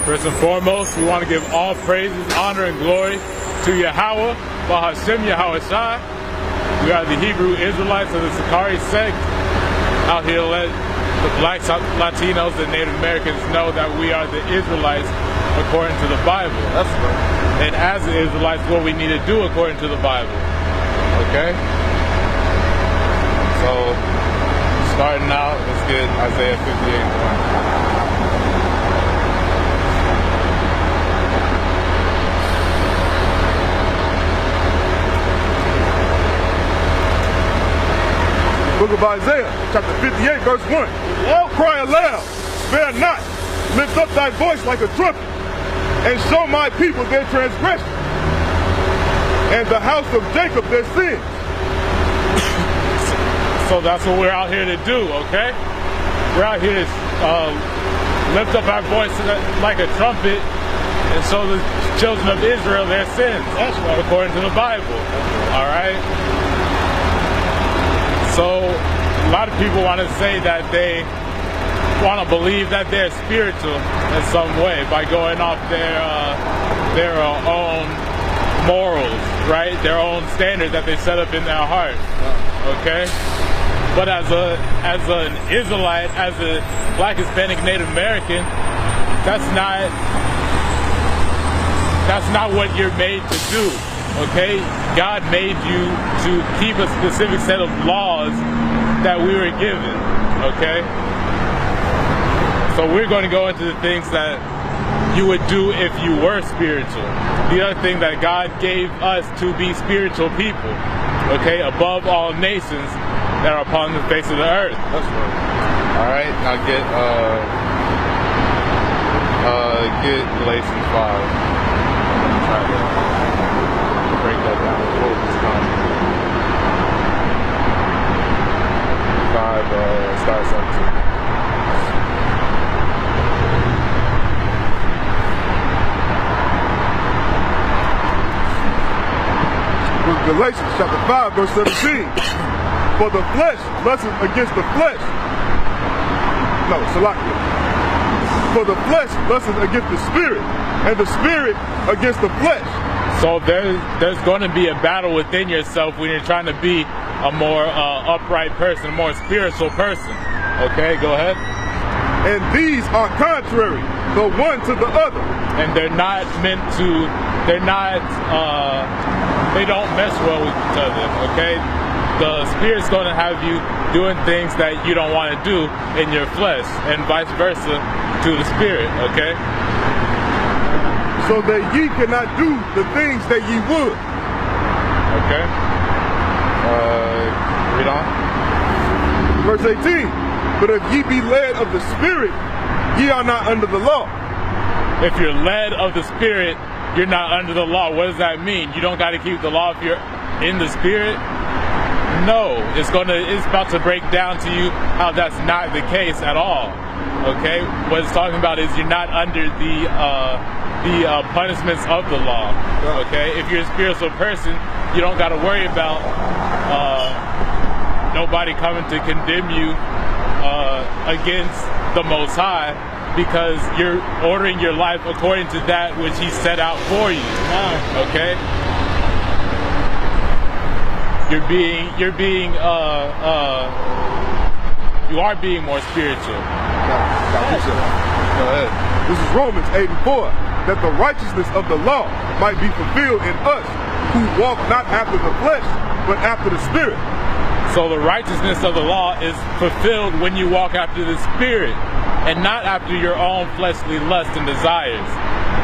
First and foremost, we want to give all praises, honor, and glory to Yahweh, Bahashem Yahweh Shai. We are the Hebrew Israelites of the Sakari sect, out here to let the blacks, Latinos, and Native Americans know that we are the Israelites according to the Bible. That's right. And as the Israelites, what we need to do according to the Bible. Okay? So, starting out, let's get Isaiah 58:1. Book of Isaiah, chapter 58, verse 1. Cry aloud, spare not, lift up thy voice like a trumpet, and show my people their transgression, and the house of Jacob their sins. So that's what we're out here to do, okay? We're out here to lift up our voice like a trumpet and show the children of Israel their sins. That's right. According to the Bible, all right? So a lot of people want to say that they want to believe that they're spiritual in some way by going off their own morals, right? Their own standards that they set up in their heart, okay? But as an Israelite, as a Black, Hispanic, Native American, that's not what you're made to do. Okay, God made you to keep a specific set of laws that we were given, okay? So we're going to go into the things that you would do if you were spiritual. The other thing that God gave us to be spiritual people, okay, above all nations that are upon the face of the earth. That's right. All right, now get Galatians 5. Try to break that down and focus on 5, start 17. Galatians chapter 5, verse 17. For the flesh lusteth against the flesh. No, Salakia. For the flesh lusteth against the spirit, and the spirit against the flesh. So there's going to be a battle within yourself when you're trying to be a more upright person, a more spiritual person. Okay, go ahead. And these are contrary, the one to the other. And they're not meant to, they don't mess well with each other, okay? The spirit's going to have you doing things that you don't want to do in your flesh, and vice versa to the spirit, okay? So that ye cannot do the things that ye would. Okay. Read on. Verse 18. But if ye be led of the Spirit, ye are not under the law. If you're led of the Spirit, you're not under the law. What does that mean? You don't got to keep the law if you're in the Spirit? No. It's about to break down to you how that's not the case at all. Okay? What it's talking about is you're not under the punishments of the law. Okay, if you're a spiritual person, you don't got to worry about nobody coming to condemn you against the Most High, because you're ordering your life according to that which He set out for you. Okay, you are being more spiritual. Go ahead. This is Romans 8:4. That the righteousness of the law might be fulfilled in us, who walk not after the flesh, but after the Spirit. So the righteousness of the law is fulfilled when you walk after the Spirit, and not after your own fleshly lusts and desires.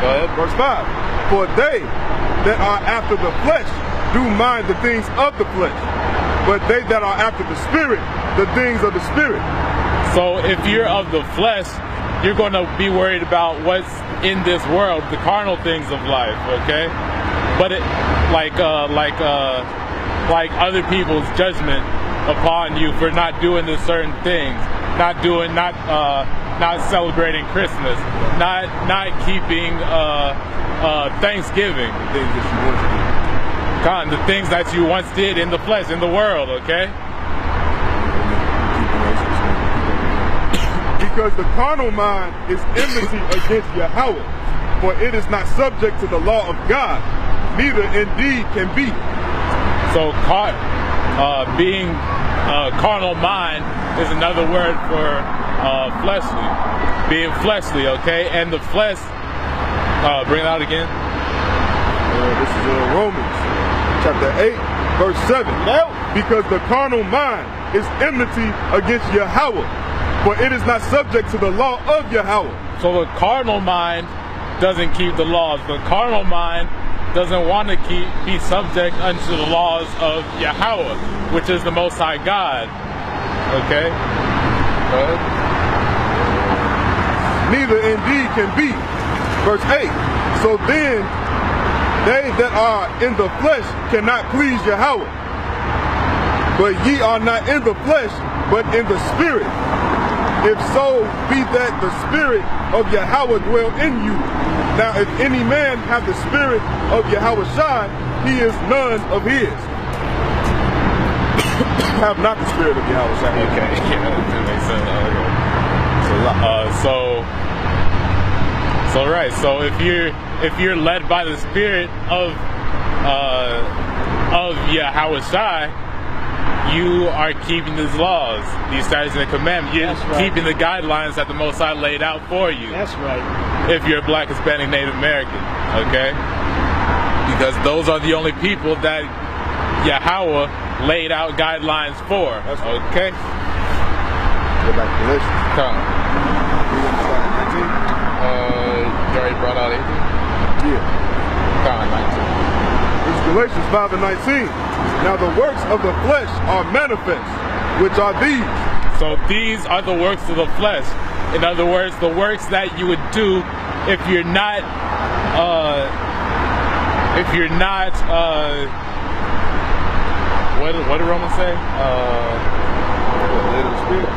Go ahead. Verse 5. For they that are after the flesh do mind the things of the flesh, but they that are after the Spirit, the things of the Spirit. So if you're of the flesh, you're going to be worried about what's in this world, the carnal things of life, okay? But it, like other people's judgment upon you for not doing the certain things, not celebrating Christmas, not keeping Thanksgiving, the things that you once did in the flesh, in the world, okay? Because the carnal mind is enmity against Yahweh, for it is not subject to the law of God, neither indeed can be. So being carnal mind is another word for fleshly, being fleshly, okay? And the flesh, bring it out again. This is Romans chapter 8, verse 7. Because the carnal mind is enmity against Yahweh, for it is not subject to the law of Yahweh. So the carnal mind doesn't keep the laws. The carnal mind doesn't want to be subject unto the laws of Yahweh, which is the Most High God. Okay? Go ahead. Neither indeed can be. Verse 8. So then, they that are in the flesh cannot please Yahweh. But ye are not in the flesh, but in the spirit. If so be that the spirit of Yahweh dwell in you. Now if any man have the spirit of Yahweh Shai, he is none of his. Have not the spirit of Yahweh Shai. Okay, yeah, that makes sense. So if you're led by the spirit of Yahweh Shai, you are keeping these laws, these statutes and commandments. You're keeping the guidelines that the Most High laid out for you. That's right. If you're a Black, Hispanic, Native American, okay? Because those are the only people that Yahweh laid out guidelines for. That's right. Okay? Go back to this. Come. You already brought out 18? Yeah. Come, 19. This is Galatians 5 and 19. Now the works of the flesh are manifest, which are these. So these are the works of the flesh. In other words, the works that you would do if you're not, what did Romans say? Led of the Spirit.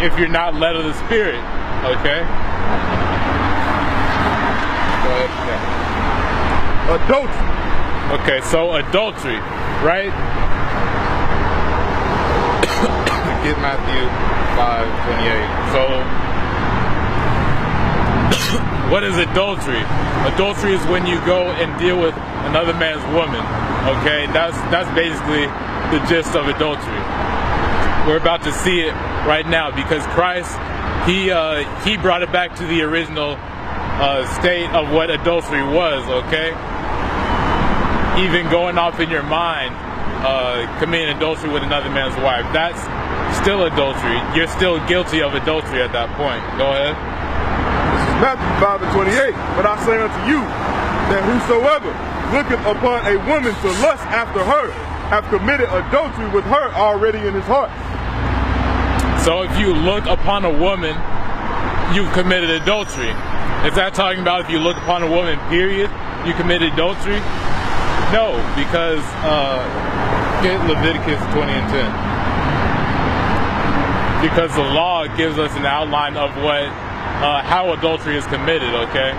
If you're not led of the Spirit, okay? Go ahead. Yeah. Adultery. Okay, so adultery, right? Get Matthew 5:28. So, what is adultery? Adultery is when you go and deal with another man's woman. Okay, that's basically the gist of adultery. We're about to see it right now because Christ, he brought it back to the original state of what adultery was. Okay. Even going off in your mind, committing adultery with another man's wife, that's still adultery. You're still guilty of adultery at that point. Go ahead. This is Matthew 5 and 28. But I say unto you, that whosoever looketh upon a woman to lust after her, have committed adultery with her already in his heart. So if you look upon a woman, you've committed adultery. Is that talking about if you look upon a woman, period, you committed adultery? No, because get Leviticus 20 and 10. Because the law gives us an outline of what how adultery is committed, okay?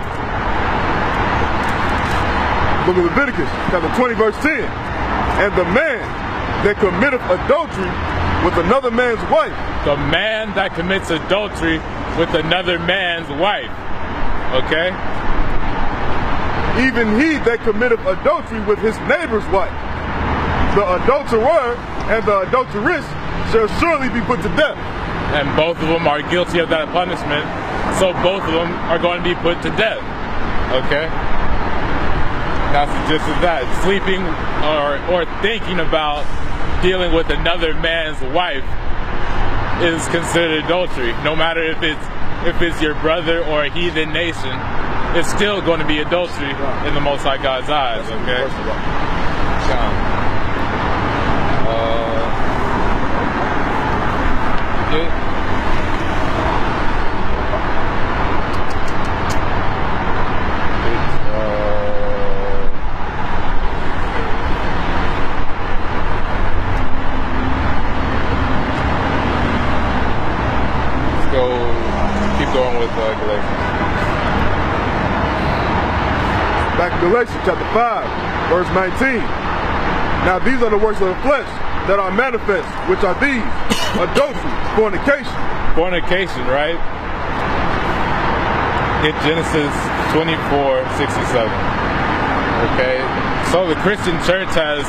Book of Leviticus, chapter 20, verse 10. And the man that committeth adultery with another man's wife. The man that commits adultery with another man's wife, okay? Even he that committeth adultery with his neighbor's wife. The adulterer and the adulteress shall surely be put to death. And both of them are guilty of that punishment, so both of them are going to be put to death. Okay? That's the gist of that. Sleeping or thinking about dealing with another man's wife is considered adultery. No matter if it's your brother or a heathen nation, it's still going to be adultery in the Most High God's eyes, okay? Keep going with Galatians. Back to Galatians chapter 5, verse 19. Now these are the works of the flesh that are manifest, which are these: adultery, fornication, fornication, right? Get Genesis 24:67. Okay, so the Christian church has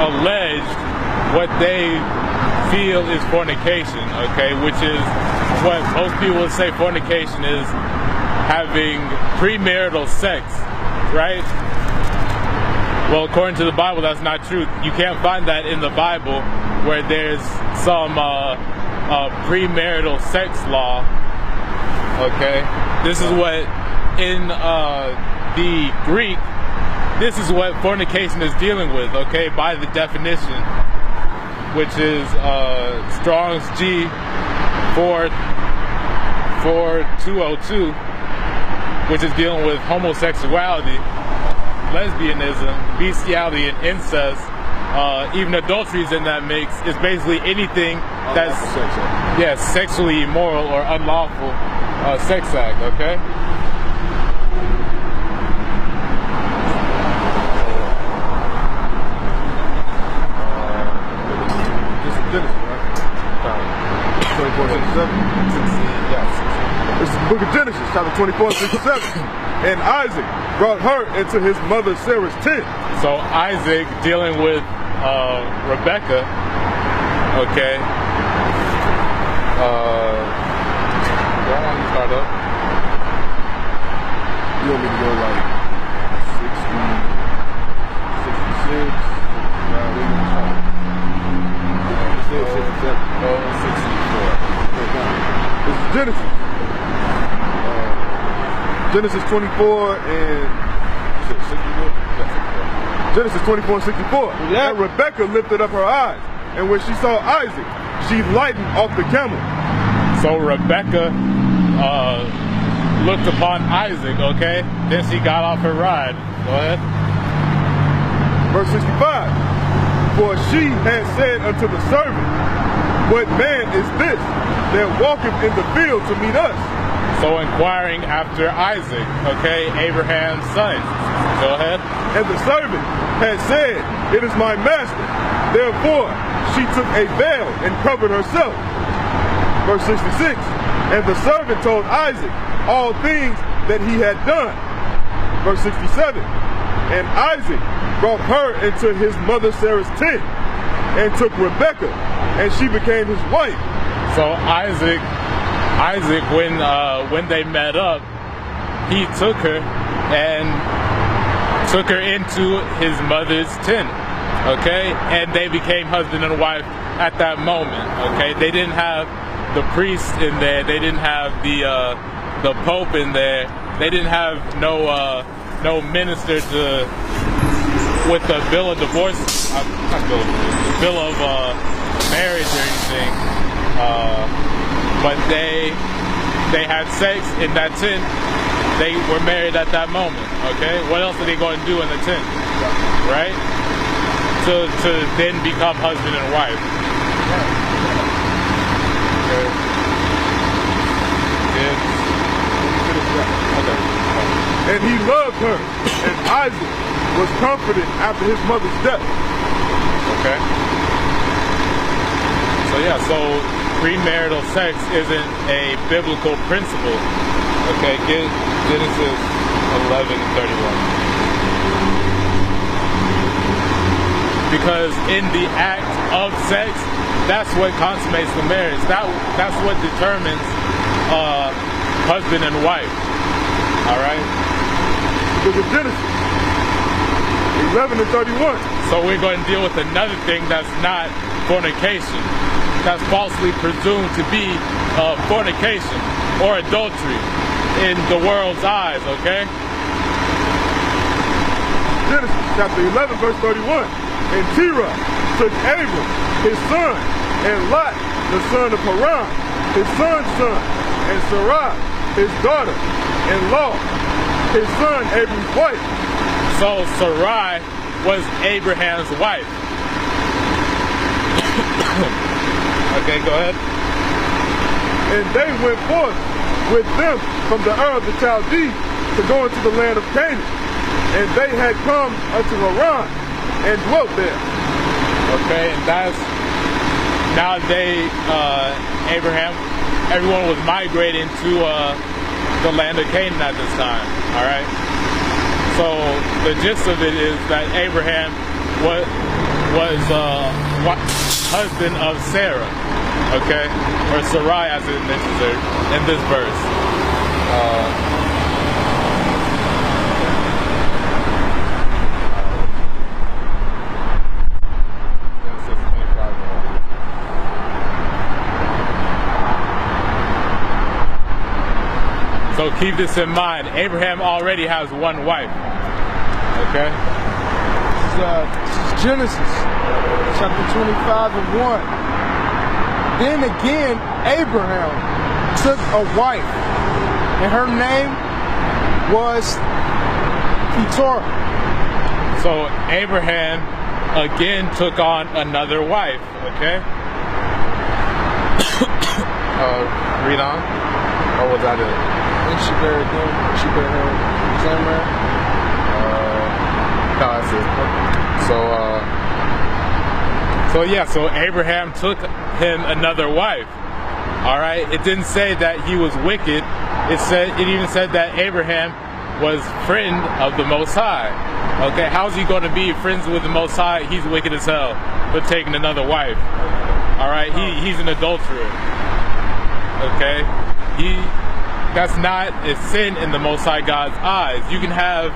alleged what they feel is fornication, okay, which is what most people would say fornication is having premarital sex, right? Well, according to the Bible, that's not true. You can't find that in the Bible where there's some premarital sex law, okay? This is what, in the Greek, this is what fornication is dealing with, okay, by the definition, which is Strong's G 4202, which is dealing with homosexuality, lesbianism, bestiality, and incest. Even adultery is in that mix. It's basically anything that's sexually immoral or unlawful sex act, okay? This is the book of Genesis, chapter 24:67. And Isaac brought her into his mother Sarah's tent. So Isaac dealing with Rebecca, okay. Why don't you start up? You want me to go like 60, 66, 64. This is Genesis. Genesis 24 and 64. Genesis 24:64. Yeah. And Rebecca lifted up her eyes, and when she saw Isaac, she lightened off the camel. So Rebecca looked upon Isaac, okay? Then she got off her ride. Go ahead. Verse 65. For she had said unto the servant, what man is this that walketh in the field to meet us? So inquiring after Isaac, okay, Abraham's son. Go ahead. And the servant had said, it is my master. Therefore she took a veil and covered herself. Verse 66. And the servant told Isaac all things that he had done. Verse 67. And Isaac brought her into his mother Sarah's tent and took Rebekah, and she became his wife. So Isaac, when they met up, he took her and took her into his mother's tent, okay? And they became husband and wife at that moment, okay? They didn't have the priest in there. They didn't have the Pope in there. They didn't have no minister with the bill of divorce, bill of marriage or anything. But they had sex in that tent. They were married at that moment, okay? What else are they going to do in the tent, right? To then become husband and wife. Okay. And he loved her, and Isaac was comforted after his mother's death. Okay. So yeah, so premarital sex isn't a biblical principle. Okay, get Genesis 11:31. Because in the act of sex, that's what consummates the marriage. That's what determines husband and wife. All right. Look at Genesis 11:31. So we're going to deal with another thing that's not fornication. That's falsely presumed to be fornication or adultery in the world's eyes, okay? Genesis chapter 11, verse 31. And Terah took Abram, his son, and Lot, the son of Haran, his son's son, and Sarai, his daughter-in-law, his son Abram's wife. So Sarai was Abraham's wife. Okay, go ahead. And they went forth with them from the Ur of the Chaldees to go into the land of Canaan. And they had come unto Haran and dwelt there. Okay, and nowadays, everyone was migrating to the land of Canaan at this time. All right. So the gist of it is that Abraham was husband of Sarah, okay, or Sarai as it mentions there in this verse. So keep this in mind. Abraham already has one wife. Okay? This is Genesis chapter 25 and 1. Then again, Abraham took a wife, and her name was Keturah. So Abraham again took on another wife. Okay? Read on. Or was that it? And she buried him. She buried her Tamar. No, that's it. So Abraham took him another wife. All right. It didn't say that he was wicked. It even said that Abraham was friend of the Most High. Okay. How's he going to be friends with the Most High? He's wicked as hell for taking another wife. All right. He's an adulterer. Okay. That's not a sin in the Most High God's eyes. You can have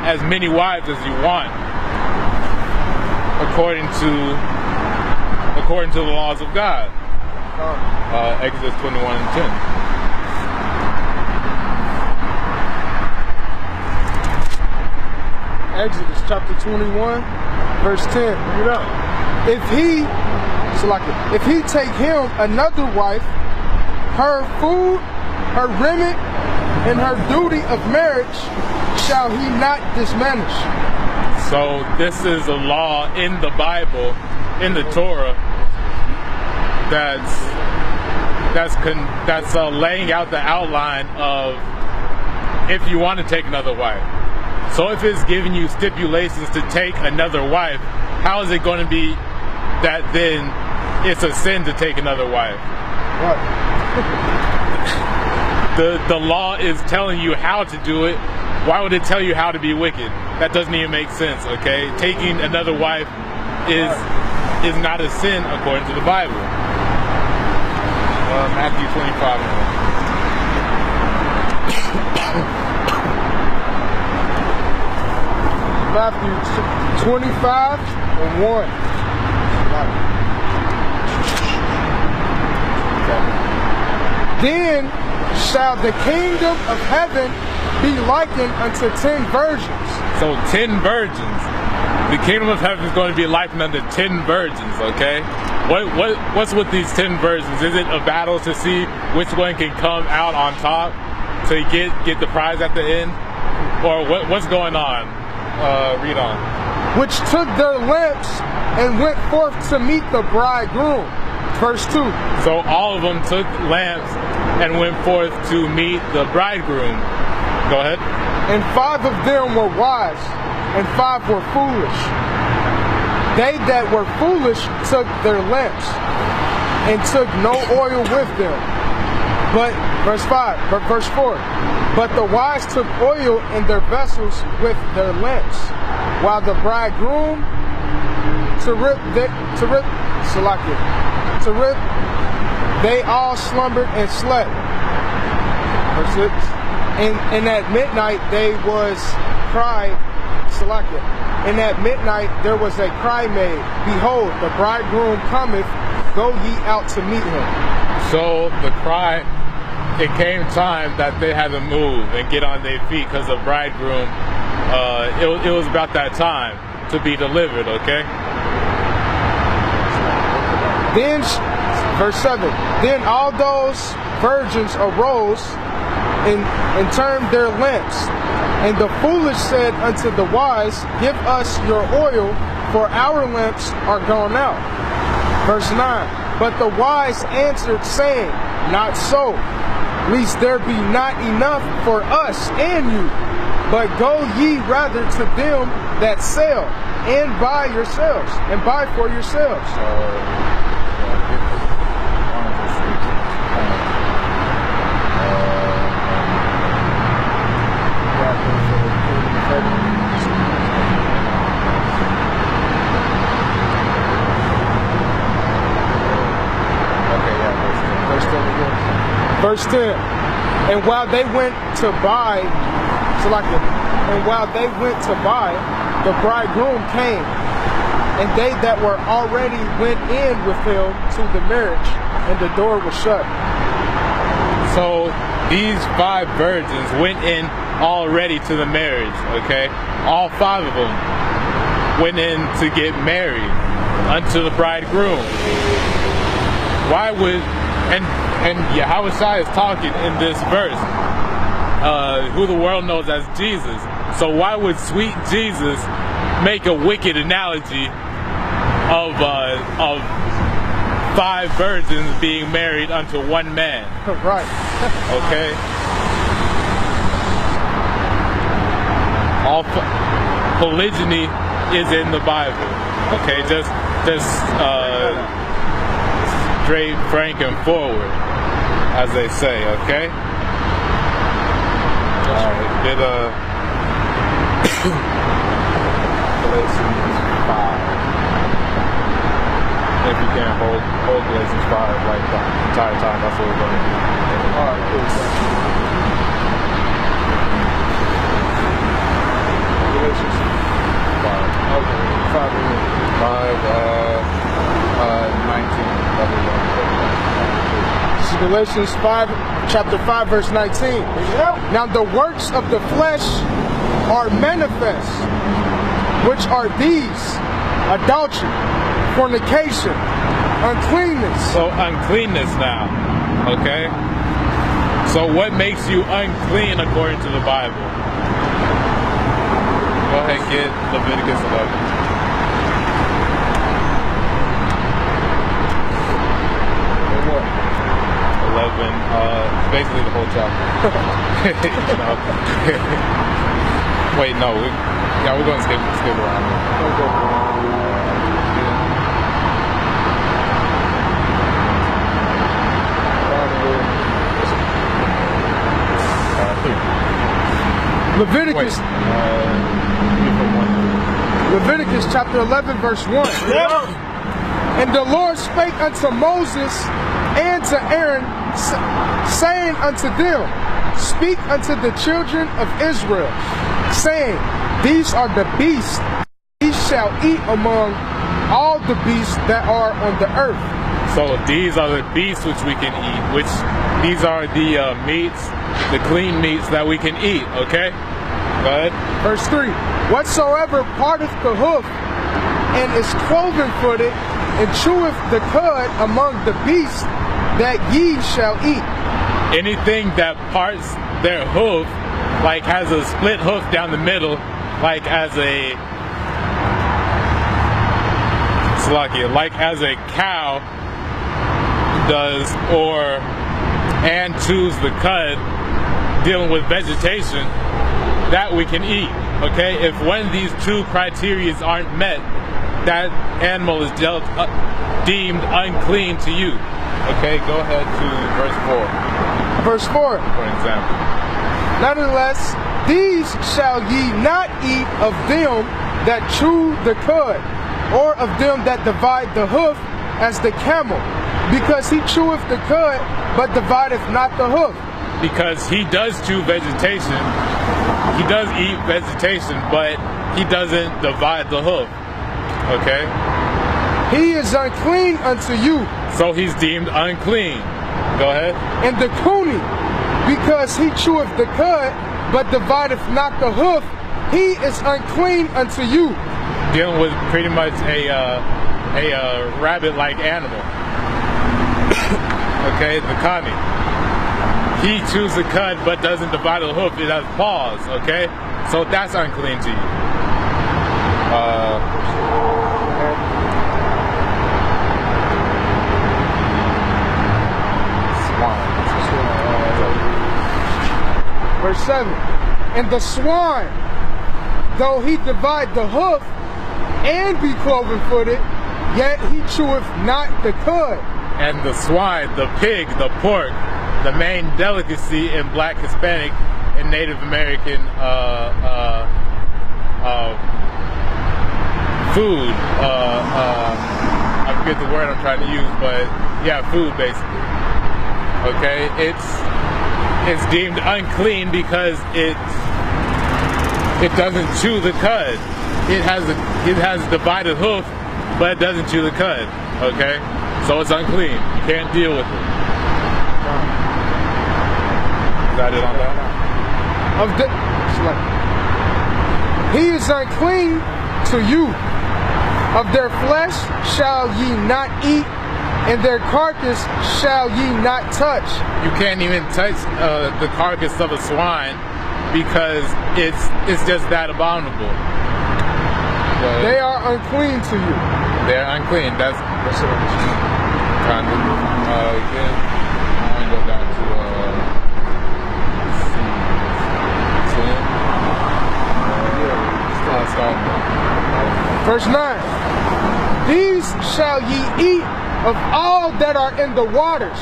as many wives as you want, according to the laws of God. Exodus 21 and 10. Exodus chapter 21, verse 10. You know, if he take him another wife, her food, her raiment, and her duty of marriage shall he not diminish. So this is a law in the Bible, in the Torah, that's laying out the outline of if you want to take another wife. So if it's giving you stipulations to take another wife, how is it going to be that then it's a sin to take another wife? What? The law is telling you how to do it. Why would it tell you how to be wicked? That doesn't even make sense, okay? Taking another wife is not a sin according to the Bible. Matthew 25. Matthew 25 and 1. Then shall the kingdom of heaven be likened unto 10 virgins. So 10 virgins. The kingdom of heaven is going to be likened unto 10 virgins, okay? What's with these 10 virgins? Is it a battle to see which one can come out on top to get the prize at the end? Or what's going on? Read on. Which took their lamps and went forth to meet the bridegroom. Verse 2. So all of them took lamps and went forth to meet the bridegroom. Go ahead. And 5 of them were wise, and 5 were foolish. They that were foolish took their lamps, and took no oil with them. But, verse 4, but the wise took oil in their vessels with their lamps, while the bridegroom they all slumbered and slept. Verse 6. And at midnight And at midnight there was a cry made, behold, the bridegroom cometh, go ye out to meet him. So the cry, it came time that they had to move and get on their feet because the bridegroom, it was about that time to be delivered, okay? Then, verse 7, then all those virgins arose and turned their lamps. And the foolish said unto the wise, give us your oil, for our lamps are gone out. Verse 9, but the wise answered, saying, not so, lest there be not enough for us and you. But go ye rather to them that sell, and buy yourselves, and buy for yourselves. Verse 10. And while they went to buy, the bridegroom came, and they that were already went in with him to the marriage, and the door was shut. So these 5 virgins went in already to the marriage, okay? All 5 of them went in to get married unto the bridegroom. Why would, and Yahushua is talking in this verse, who the world knows as Jesus. So why would sweet Jesus make a wicked analogy of 5 virgins being married unto one man? Right. Okay. All polygyny is in the Bible. Okay, just straight, frank, and forward, as they say. Okay. Did Galatians 5. If you can't hold Galatians 5 like the entire time, that's what we're going to do. Alright, cool. Galatians 5. Okay, 5, 19. This is Galatians 5, chapter 5, verse 19. Now the works of the flesh are manifest, which are these: adultery, fornication, uncleanness. So uncleanness now, okay? So what makes you unclean according to the Bible? Go ahead and get Leviticus 11. Basically the whole chapter. Wait, no. We're going to skip around. Leviticus chapter 11, verse 1. And the Lord spake unto Moses and to Aaron, saying unto them, speak unto the children of Israel, saying, these are the beasts ye shall eat among all the beasts that are on the earth. So these are the beasts which we can eat, which these are the meats, the clean meats that we can eat, okay? Go ahead. Verse 3, whatsoever parteth the hoof and is cloven-footed and cheweth the cud among the beasts that ye shall eat. Anything that parts their hoof, like has a split hoof down the middle, like as a cow does, and chews the cud, dealing with vegetation, that we can eat. Okay, if one of these 2 criteria aren't met, that animal is deemed unclean to you. Okay, go ahead to verse 4. Verse 4. For example. Nevertheless, these shall ye not eat of them that chew the cud, or of them that divide the hoof, as the camel, because he cheweth the cud, but divideth not the hoof. Because he does chew vegetation, he does eat vegetation, but he doesn't divide the hoof. Okay? He is unclean unto you. So he's deemed unclean. Go ahead. And the coonie, because he cheweth the cud, but divideth not the hoof, he is unclean unto you. Dealing with pretty much a rabbit-like animal. Okay, the kani. He chews the cud, but doesn't divide the hoof. It has paws. Okay, so that's unclean to you. Swine. Verse 7. And the swine, though he divide the hoof and be cloven-footed, yet he cheweth not the cud. And the swine, the pig, the pork, the main delicacy in Black, Hispanic, and Native American food. I forget the word I'm trying to use, but yeah, food basically. Okay, it's deemed unclean because it doesn't chew the cud. It has a divided hoof, but it doesn't chew the cud. Okay, so it's unclean. You can't deal with it. Is that it on that? He is unclean to you. Of their flesh shall ye not eat, and their carcass shall ye not touch. You can't even touch the carcass of a swine because it's just that abominable. They are unclean to you. They're unclean. That's what I'm trying to do. Again, I'm going to go down to Verse 9. These shall ye eat of all that are in the waters,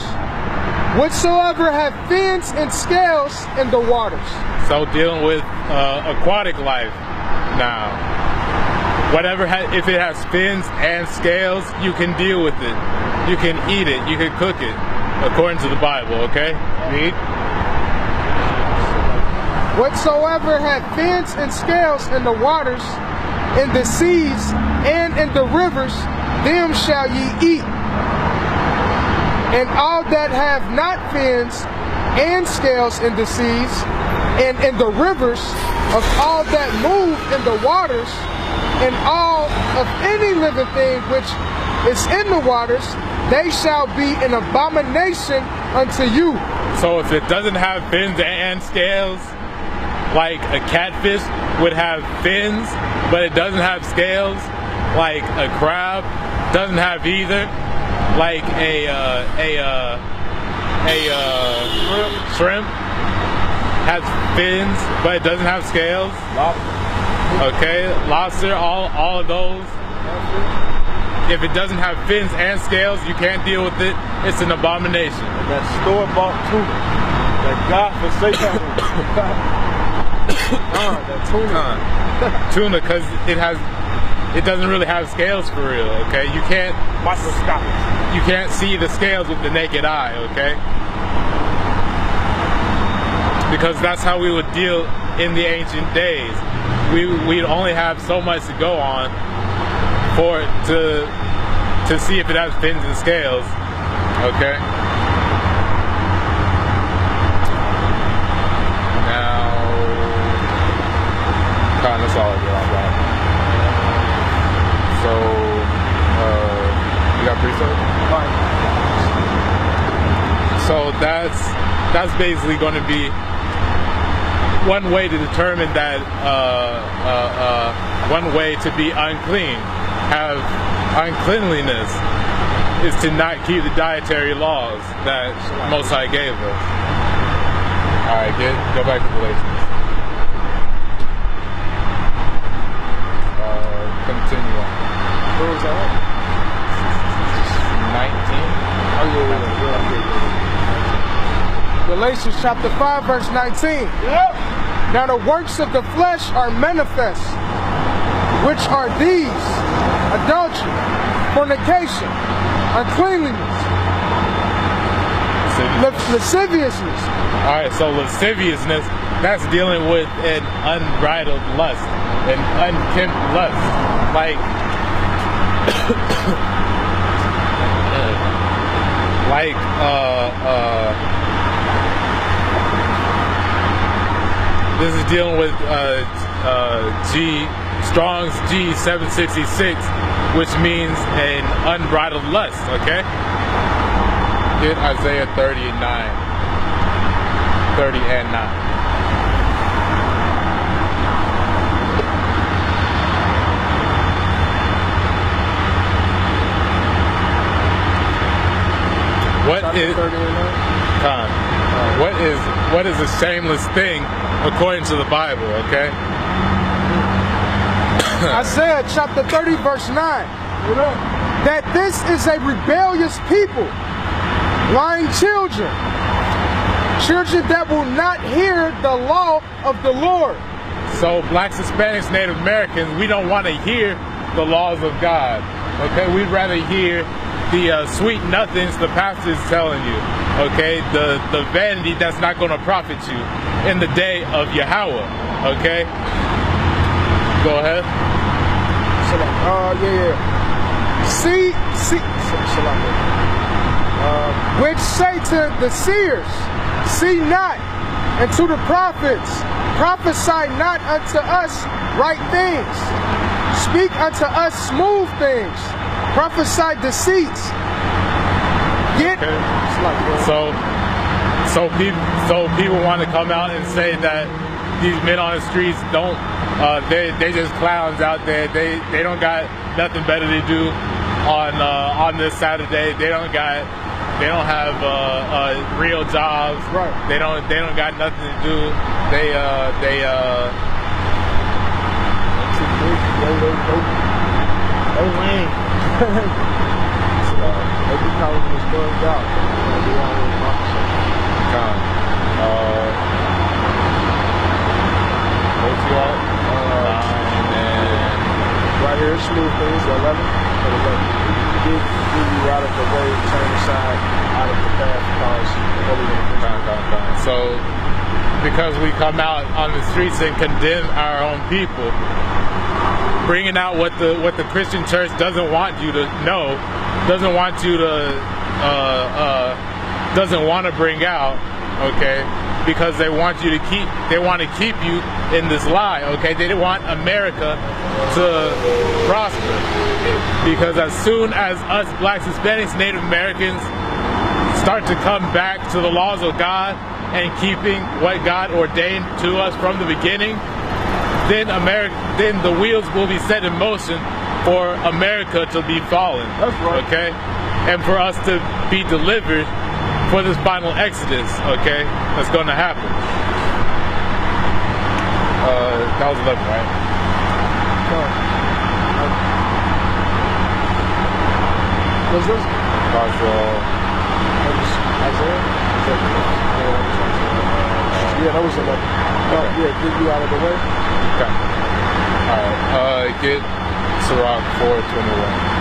whatsoever have fins and scales in the waters. So dealing with aquatic life now. Whatever, if it has fins and scales, you can deal with it. You can eat it. You can cook it, according to the Bible. Okay, read. Whatsoever hath fins and scales in the waters, in the seas, and in the rivers, them shall ye eat. And all that have not fins and scales in the seas, and in the rivers, of all that move in the waters, and all of any living thing which is in the waters, they shall be an abomination unto you. So if it doesn't have fins and scales, like a catfish would have fins, but it doesn't have scales, like a crab doesn't have either, like a shrimp has fins, but it doesn't have scales. Okay, lobster, all of those. If it doesn't have fins and scales, you can't deal with it. It's an abomination. That store-bought tuna, that God-forsaken that tuna. Tuna, because it doesn't really have scales for real. Okay, you can't see the scales with the naked eye. Okay, because that's how we would deal in the ancient days. We'd only have so much to go on for it to see if it has fins and scales. Okay. Now, kind of solid on that. So, you got pre-sold? So that's basically going to be one way to determine that, one way to be unclean, have uncleanliness, is to not keep the dietary laws that Most High gave us. Alright, go back to Galatians. Continue on. Where was that? 19. Galatians chapter 5, verse 19. Yep. Now the works of the flesh are manifest, which are these: adultery, fornication, uncleanliness, lasciviousness. Alright, so lasciviousness, that's dealing with an unbridled lust, an unkempt lust. Like, this is dealing with Strong's G766, which means an unbridled lust. Okay, get Isaiah 30 and 9. What Chapter is 30 and 9. what is a shameless thing according to the Bible? Okay. Isaiah chapter 30 verse 9. That this is a rebellious people, lying children, children that will not hear the law of the Lord. So blacks, Hispanics, Native Americans, we don't want to hear the laws of God. Okay, we'd rather hear the sweet nothings the pastor is telling you. Okay, the vanity that's not going to profit you in the day of Yahweh. Okay, go ahead. See, which say to the seers, see not, and to the prophets, prophesy not unto us right things, speak unto us smooth things, prophesy deceits. Get so people want to come out and say that these men on the streets don't they just clowns out there. They don't got nothing better to do on this Saturday. They don't have real jobs. Right. They don't got nothing to do. They be calling this bugged out. Right here, smooth things, 11. Give you out of the way, turn aside, out of the path, cause So, because we come out on the streets and condemn our own people, bringing out what the Christian church doesn't want you to know, doesn't want to bring out, okay? Because they want you to keep you in this lie, okay? They don't want America to prosper. Because as soon as us blacks, Hispanics, Native Americans start to come back to the laws of God and keeping what God ordained to us from the beginning, then the wheels will be set in motion for America to be fallen. That's right. Okay? And for us to be delivered for this final exodus, okay, that's going to happen. That was 11, right? What's this? Isaiah? Yeah, that was 11. Okay. Yeah, get you out of the way. Okay. Alright, get Sirach 4:21.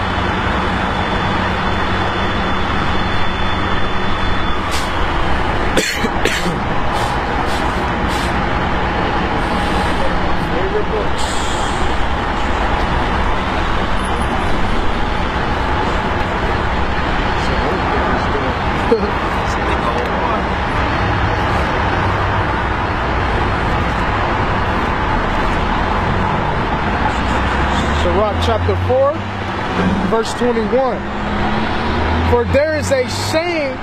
Sirach chapter 4, verse 21. For there is a shame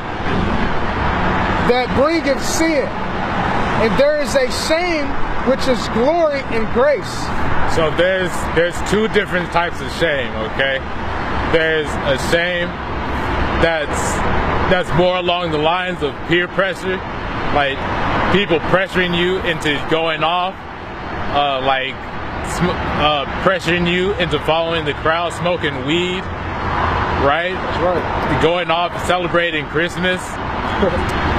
that bringeth sin, and there is a shame which is glory and grace. So there's two different types of shame, okay? There's a shame that's more along the lines of peer pressure, like people pressuring you into going off, pressuring you into following the crowd, smoking weed, right? That's right. Going off, celebrating Christmas.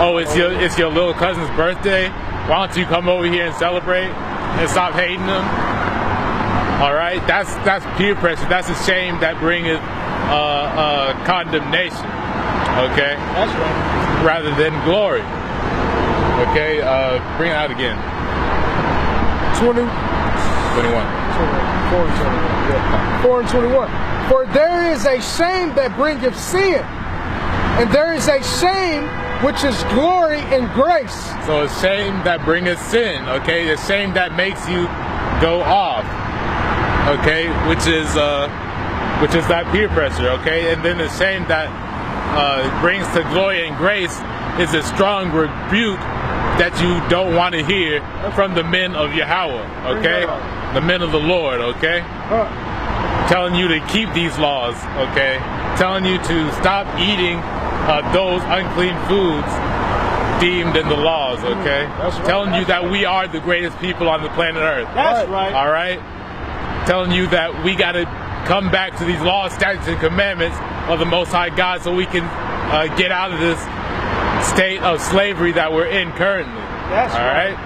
Oh, it's your little cousin's birthday. Why don't you come over here and celebrate and stop hating them? All right, that's peer pressure. That's a shame that bringeth condemnation. Okay, that's right. Rather than glory. Okay, bring it out again. 21. 4 and 21. For there is a shame that bringeth sin, and there is a shame which is glory and grace. So a shame that bringeth sin, okay? A shame that makes you go off, okay? Which is that peer pressure, okay? And then the shame that brings to glory and grace is a strong rebuke that you don't want to hear from the men of Yahweh, okay? The men of the Lord, okay? Telling you to keep these laws, okay? Telling you to stop eating those unclean foods deemed in the laws, okay? That's right. Telling you that we are the greatest people on the planet Earth. That's right. All right? Telling you that we got to come back to these laws, statutes, and commandments of the Most High God so we can get out of this state of slavery that we're in currently. That's all right?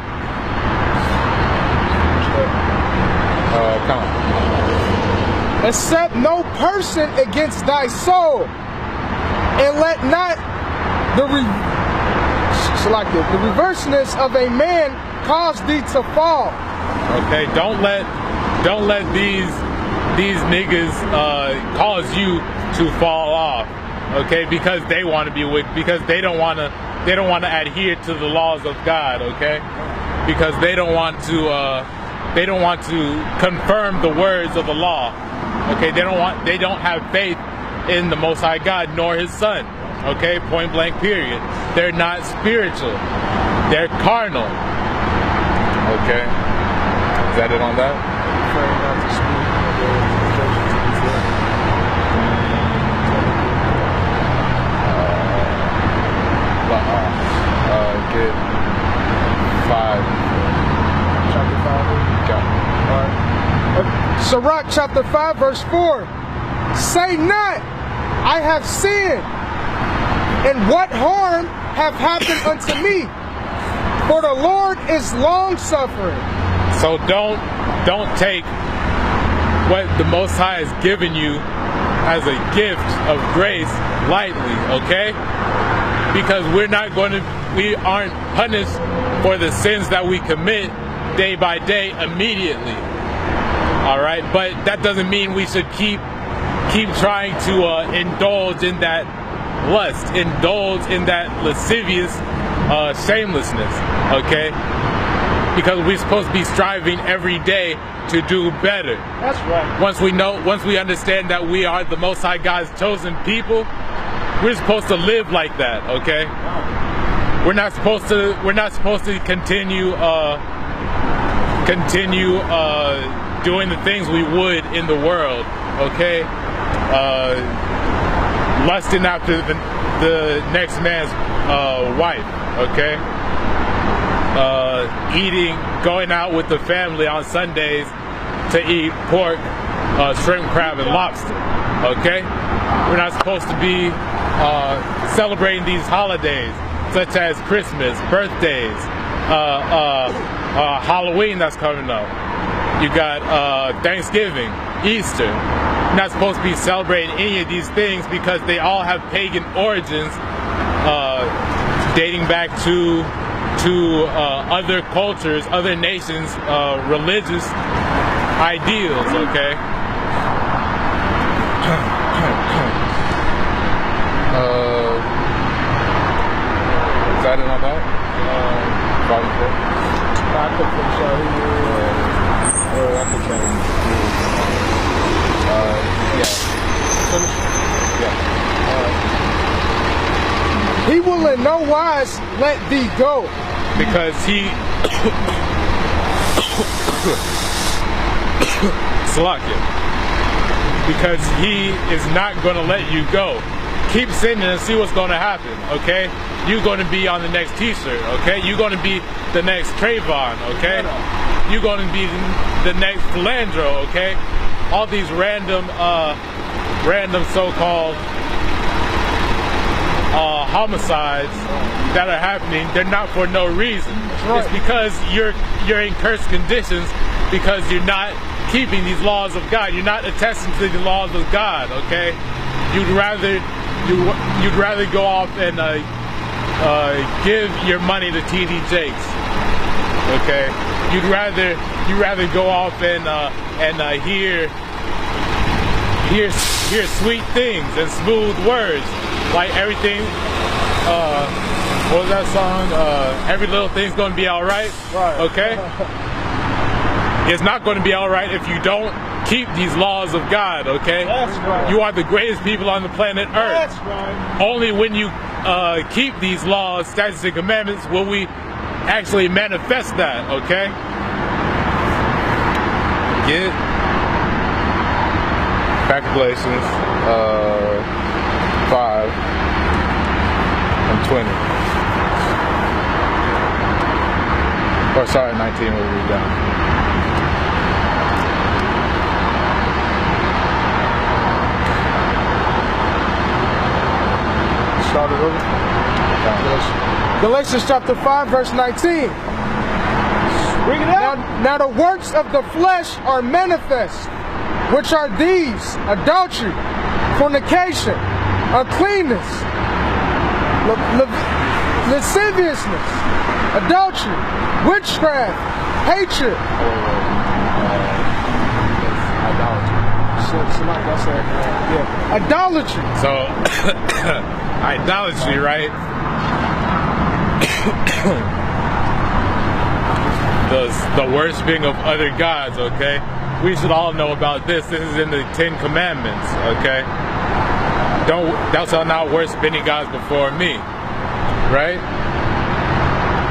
Come on. Accept no person against thy soul, and let not the reverseness of a man cause thee to fall. Okay, don't let these niggas cause you to fall off. Okay, because they want to be wicked, because they don't want to adhere to the laws of God. Okay, because they don't want to confirm the words of the law. Okay, they don't have faith in the Most High God nor His Son. Okay, point blank period. They're not spiritual. They're carnal. Okay, is that it on that? Get 5. Chapter 5. Sirach chapter 5 verse 4. Say not, I have sinned, and what harm have happened unto me? For the Lord is long suffering. So don't take what the Most High has given you as a gift of grace lightly, okay? Because we aren't punished for the sins that we commit day by day immediately. All right, but that doesn't mean we should keep trying to indulge in that lust, indulge in that lascivious shamelessness, okay? Because we're supposed to be striving every day to do better. That's right. Once we understand that we are the Most High God's chosen people, we're supposed to live like that, okay? We're not supposed to continue doing the things we would in the world, okay? Lusting after the next man's wife, okay? Going out with the family on Sundays to eat pork, shrimp, crab, and lobster, okay? We're not supposed to be celebrating these holidays such as Christmas, birthdays, Halloween that's coming up. You got Thanksgiving, Easter. You're not supposed to be celebrating any of these things because they all have pagan origins dating back to other cultures, other nations' religious ideals, okay? Is that it on that? Volume 4? I could finish out here. I could change. Yeah. He will in no wise let thee go. Because he Salakia. Because he is not going to let you go. Keep sinning and see what's going to happen, okay? You're going to be on the next t-shirt, okay? You're going to be the next Trayvon, okay? You're going to be the next Philandro, okay? All these random so-called homicides that are happening, they're not for no reason. Right. It's because you're in cursed conditions because you're not keeping these laws of God. You're not attesting to the laws of God, okay? You'd rather go off and give your money to TD Jakes, okay? You'd rather go off and hear sweet things and smooth words, like everything. What was that song? Every little thing's gonna be all right. Right. Okay. It's not going to be all right if you don't keep these laws of God, okay? That's right. You are the greatest people on the planet Earth. That's right. Only when you keep these laws, statutes, and commandments will we actually manifest that, okay? Get back to Galatians 5. and 20. Or sorry, 19 will read down. Start it over. Galatians chapter 5, verse 19. Bring it out. Now the works of the flesh are manifest, which are these: adultery, fornication, uncleanness, lasciviousness, adultery, witchcraft, hatred. Idolatry. So, idolatry, right? the worshiping of other gods, okay? We should all know about this. This is in the 10 Commandments, okay? Thou shalt not worship any gods before me, right?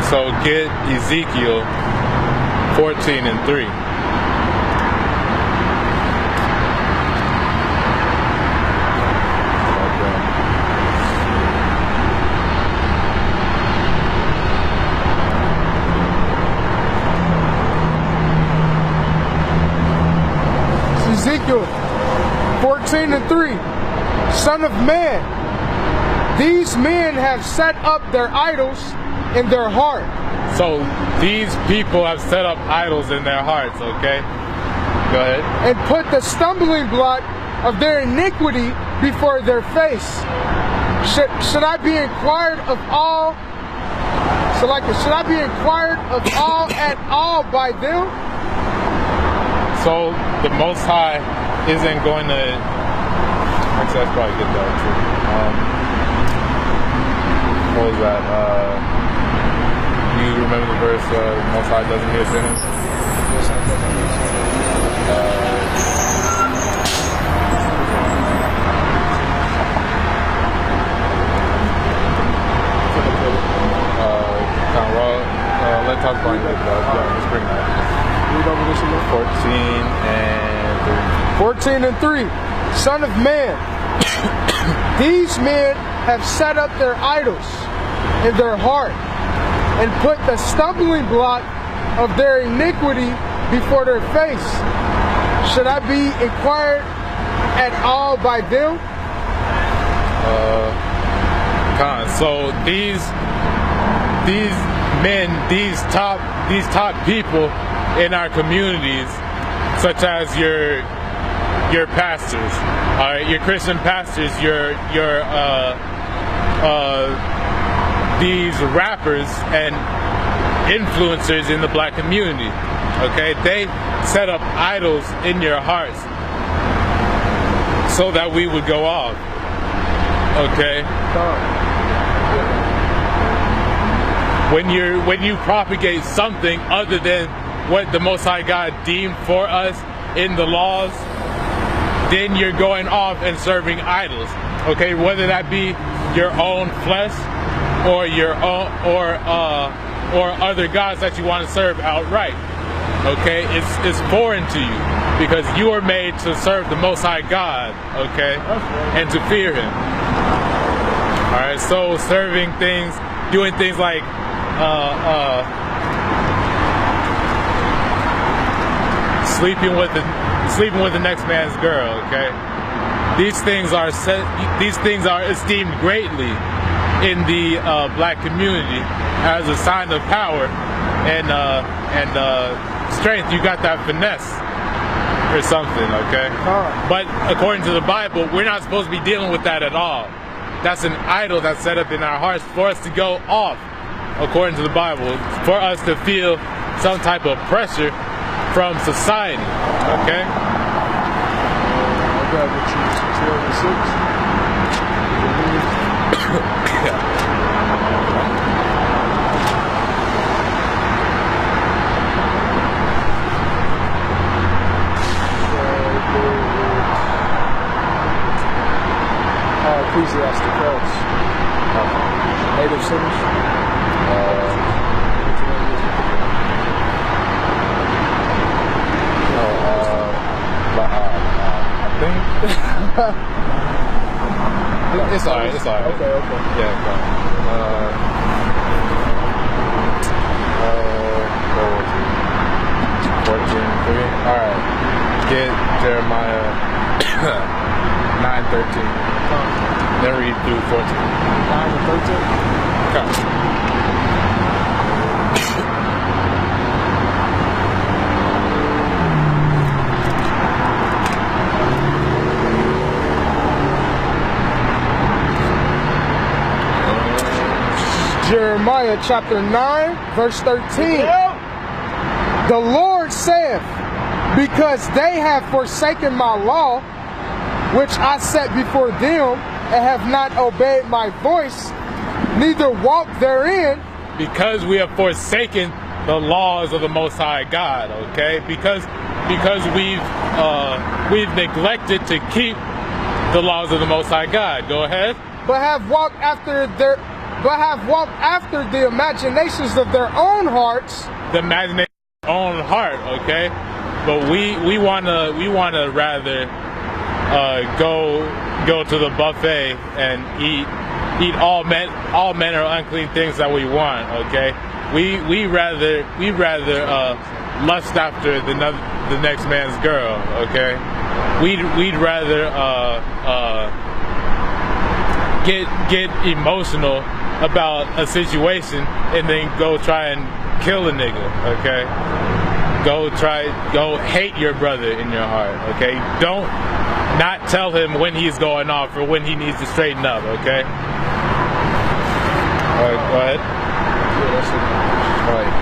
So get Ezekiel 14 and 3. Ezekiel 14 and 3. Son of man, these men have set up their idols in their heart. So these people have set up idols in their hearts, okay? Go ahead. And put the stumbling block of their iniquity before their face. Should I be inquired of all? Should I be inquired of all at all by them? So the Most High isn't going to. Actually, that's probably good though too. What was that? You remember the verse? Most High doesn't hear sinners. Let's talk about it. Yeah, let's bring that. Read over this again. 14 and 3. Son of man, these men have set up their idols in their heart and put the stumbling block of their iniquity before their face. Should I be inquired at all by them? So these men, these top people in our communities, such as your pastors, all right, your Christian pastors, these rappers and influencers in the black community, okay, they set up idols in your hearts so that we would go off, okay. When you propagate something other than what the Most High God deemed for us in the laws, then you're going off and serving idols. Okay, whether that be your own flesh or your own or other gods that you want to serve outright. Okay, it's foreign to you because you are made to serve the Most High God. Okay, and to fear Him. All right, so serving things, doing things like sleeping with the next man's girl, okay? These things are esteemed greatly in the black community as a sign of power and strength. You got that finesse or something, okay? But according to the Bible, we're not supposed to be dealing with that at all. That's an idol that's set up in our hearts for us to go off, according to the Bible, for us to feel some type of pressure from society, okay? I got what you 12 and 6. Ecclesiasticus. Native sinners. It's alright. Okay. Yeah. Jeremiah 9:13. Then read through 14. 9 and 13. Okay. Jeremiah chapter 9, verse 13. The Lord saith, because they have forsaken my law, which I set before them, and have not obeyed my voice, neither walked therein. Because we have forsaken the laws of the Most High God, okay? Because we've neglected to keep the laws of the Most High God. Go ahead. But have walked after the imaginations of their own hearts. The imagination of their own heart, okay? But we wanna rather go to the buffet and eat all manner of unclean things that we want, okay? We rather lust after the next man's girl, okay? We'd rather get emotional about a situation and then go try and kill a nigga, okay? Go hate your brother in your heart, okay? Don't not tell him when he's going off or when he needs to straighten up, okay? All right, go ahead. Yeah, that's it. All right.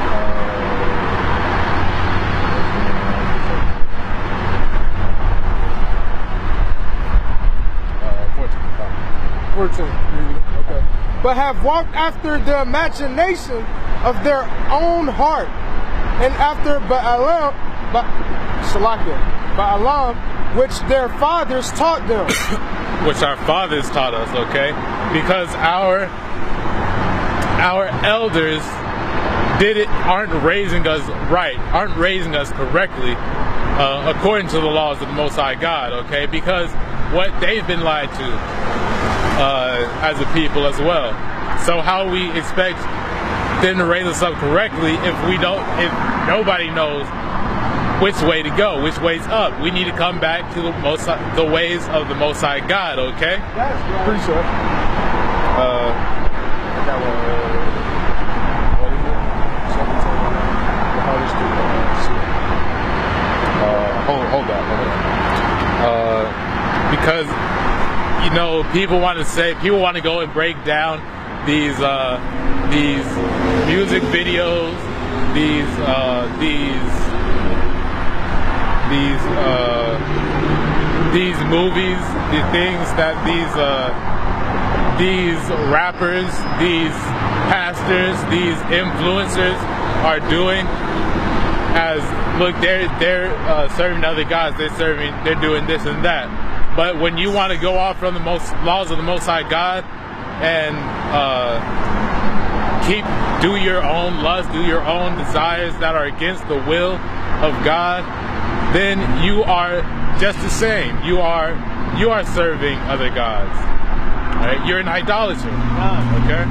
14. Okay. But have walked after the imagination of their own heart, and after Baalam, which their fathers taught them. Which our fathers taught us, okay? Because our elders aren't raising us right, aren't raising us correctly according to the laws of the Most High God, okay? Because what they've been lied to as a people as well. So how we expect them to raise us up correctly if nobody knows which way to go, which way's up? We need to come back to the ways of the Most High God, okay? That's right. Pretty sure. That one. What is it? 17. Hold that. Because people want to go and break down these music videos, these movies, the things that these rappers, these pastors, these influencers are doing. As look, they're serving other gods. They're doing this and that. But when you want to go off from the laws of the Most High God and do your own lust, do your own desires that are against the will of God, then you are just the same. You are serving other gods. Right? You're an idolater. Okay.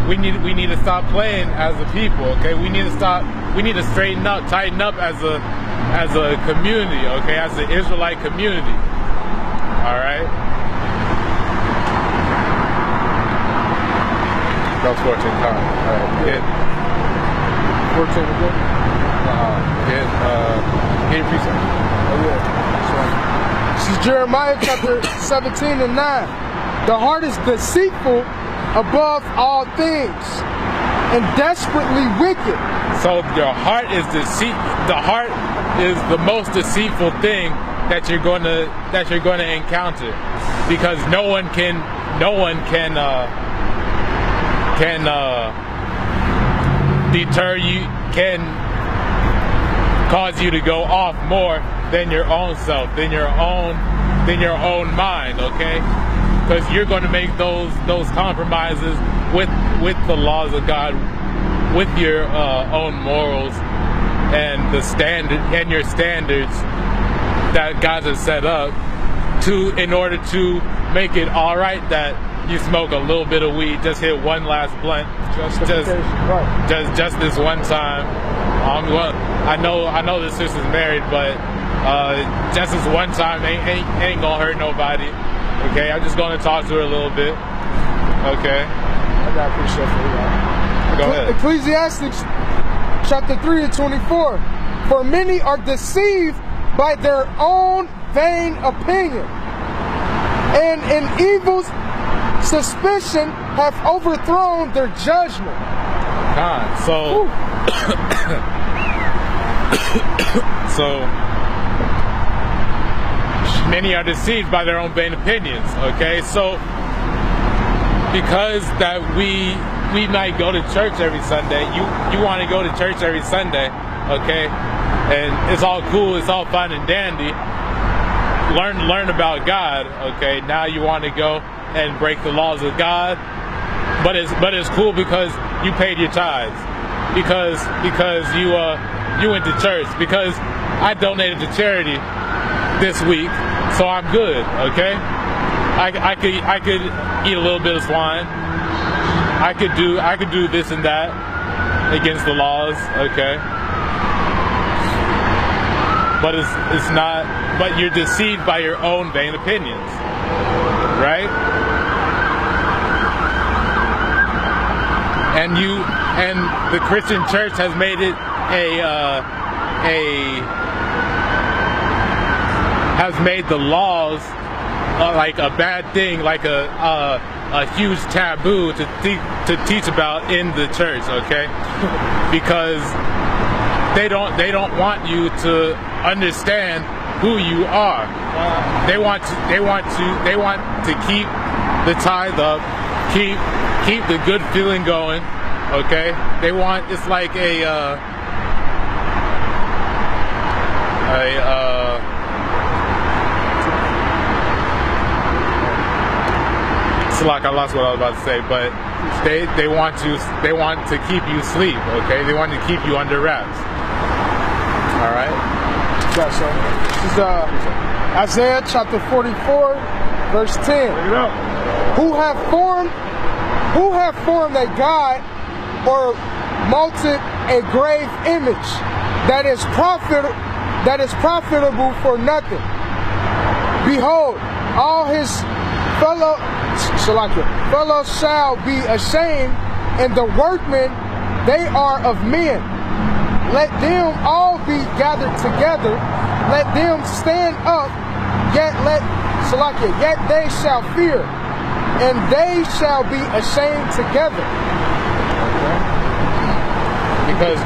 We need to stop playing as a people. Okay. We need to straighten up, tighten up as a community. Okay, as the Israelite community. All right. That was 14 times. All right. Hit 14 again. Hit precept. Oh yeah. This is Jeremiah chapter 17 and 9. The heart is deceitful above all things and desperately wicked. So your heart is the heart is the most deceitful thing that you're going to encounter, because no one can deter you, can cause you to go off more than your own self, than your own mind, okay? Because you're going to make those compromises with the laws of God, with your own morals and your standards that God has set up in order to make it all right that you smoke a little bit of weed, just hit one last blunt, just this one time. I know the sister's married, but Just this one time ain't gonna hurt nobody. Okay, I'm just gonna talk to her a little bit. Okay. I got appreciate that. Go ahead. Ecclesiastes chapter 3 and 24. For many are deceived by their own vain opinion, and in evil suspicion have overthrown their judgment. So so many are deceived by their own vain opinions. Okay, so because that we might go to church every Sunday, you want to go to church every Sunday, okay, and it's all cool, it's all fun and dandy. Learn about God, okay. Now you want to go and break the laws of God, but it's cool because you paid your tithes, because you went to church, because I donated to charity this week, so I'm good, okay. I could eat a little bit of swine. I could do this and that against the laws, okay. But it's not. But you're deceived by your own vain opinions, right? And the Christian church has made it has made the laws like a bad thing, like a huge taboo to teach about in the church, okay? Because they don't want you to understand who you are. They want to keep the tithe up, keep the good feeling going, okay? They want, it's like it's like I lost what I was about to say, but they want to keep you asleep, okay? They want to keep you under wraps. All right. Yeah, so this is Isaiah chapter 44, verse 10. Who have formed a god or molded a grave image that is profitable for nothing? Behold, all his fellows shall be ashamed, and the workmen they are of men. Let them all be gathered together. Let them stand up. Yet they shall fear, and they shall be ashamed together. Because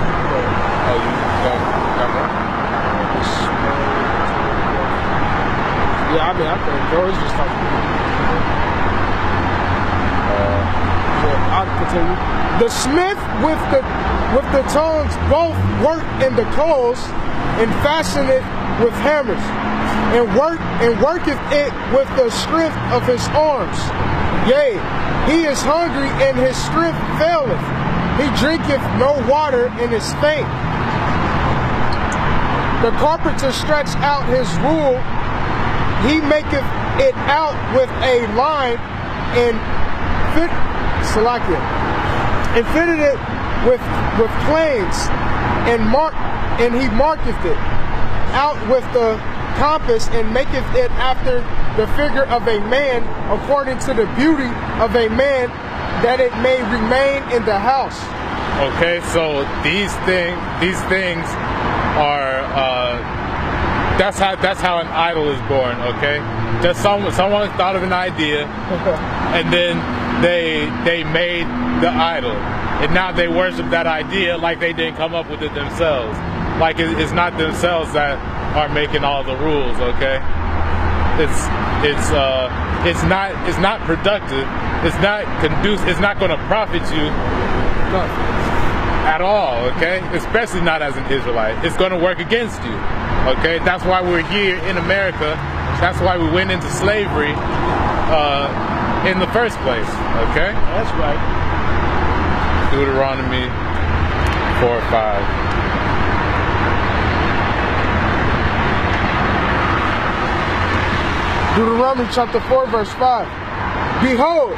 yeah, I mean, I think bro, it's just like I'll continue. The smith with the tongues both work in the coals and fashion it with hammers, and worketh it with the strength of his arms. Yea, he is hungry and his strength faileth. He drinketh no water and is faint. The carpenter stretched out his rule. He maketh it out with a line and fitted it with planes, and he marketh it out with the compass, and maketh it after the figure of a man, according to the beauty of a man, that it may remain in the house. Okay, so these things are that's how an idol is born. Okay, just someone thought of an idea, and then they made the idol, and now they worship that idea like they didn't come up with it themselves. Like it's not themselves that are making all the rules. Okay, it's not productive. It's not conducive. It's not going to profit you at all. Okay, especially not as an Israelite. It's going to work against you. Okay, that's why we're here in America. That's why we went into slavery in the first place. Okay, that's right. Deuteronomy 4:5. Deuteronomy chapter 4, verse 5. Behold,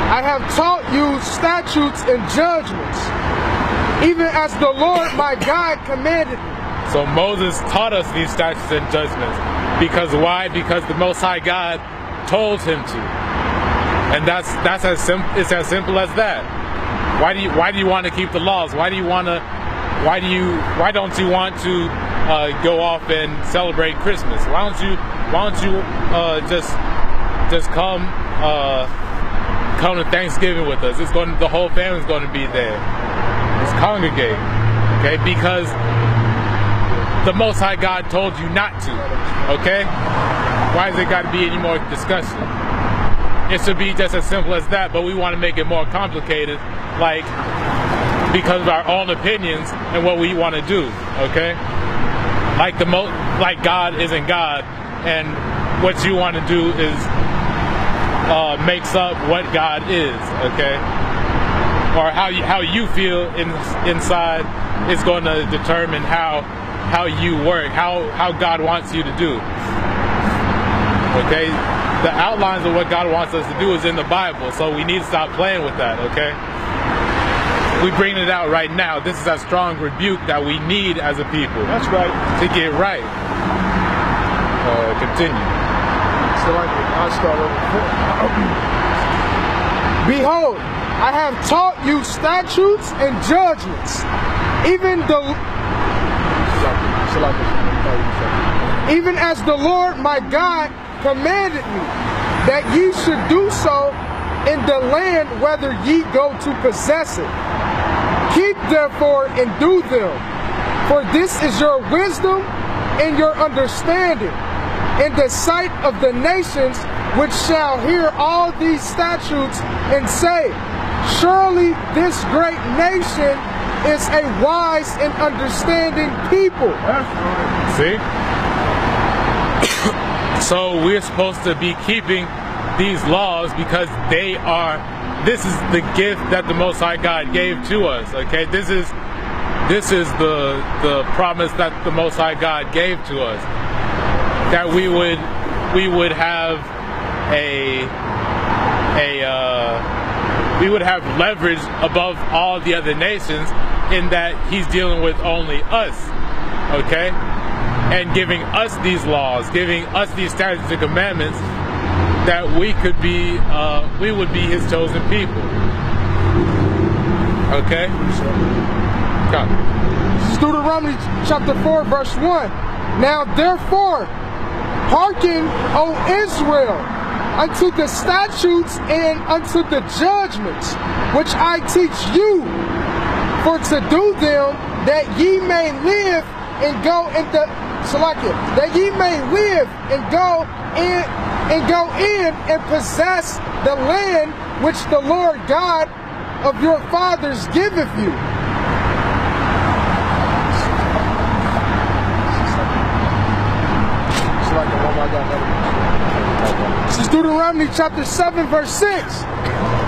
I have taught you statutes and judgments, even as the Lord my God commanded me, So Moses taught us these statutes and judgments. Because why? Because the Most High God told him to. And that's as simple. It's as simple as that. Why do you want to keep the laws? Why don't you want to go off and celebrate Christmas? Why don't you just come to Thanksgiving with us? The whole family's going to be there. Let's congregate, okay? Because the Most High God told you not to, okay? Why has it got to be any more discussion? It should be just as simple as that, but we want to make it more complicated, like because of our own opinions and what we want to do, okay? Like God isn't God, and what you want to do is makes up what God is, okay? Or how you feel inside is going to determine how you work, how God wants you to do. Okay? The outlines of what God wants us to do is in the Bible, so we need to stop playing with that, okay? We bring it out right now. This is a strong rebuke that we need as a people. That's right. To get right. Continue. So I'll start over. Behold, I have taught you statutes and judgments, even as the Lord my God commanded me, that ye should do so in the land whether ye go to possess it. Keep therefore and do them, for this is your wisdom and your understanding in the sight of the nations, which shall hear all these statutes and say, surely this great nation is a wise and understanding people. See? So we're supposed to be keeping these laws because this is the gift that the Most High God gave to us, okay? This is the promise that the Most High God gave to us, that we would have we would have leverage above all the other nations, in that he's dealing with only us, okay? And giving us these laws, giving us these statutes and commandments, that we would be his chosen people. Okay? Deuteronomy chapter 4, verse 1. Now therefore, hearken, O Israel, unto the statutes and unto the judgments which I teach you, for to do them, that ye may live and go into that ye may live and go in and possess the land which the Lord God of your fathers giveth you. This is Deuteronomy chapter 7, verse 6.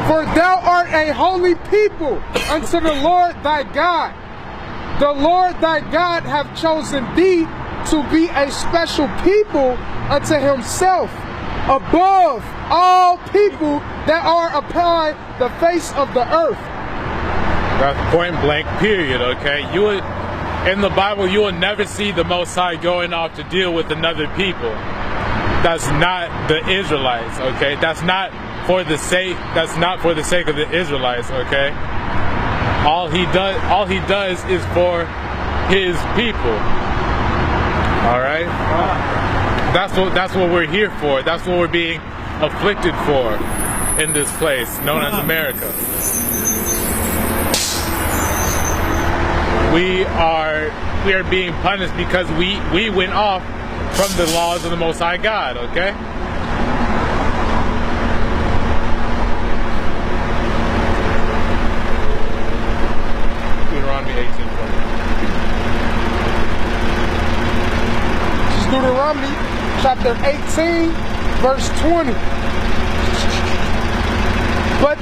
For thou art a holy people unto the Lord thy God. The Lord thy God hath chosen thee to be a special people unto himself, above all people that are upon the face of the earth. That's point blank, period, okay? In the Bible, you will never see the Most High going off to deal with another people. That's not the Israelites, okay? That's not for the sake of the Israelites, okay? All he does is for his people. All right? That's what we're here for. That's what we're being afflicted for in this place known as America. We are being punished because we went off from the laws of the Most High God, okay? Deuteronomy 18:20. Deuteronomy chapter 18, verse 20. But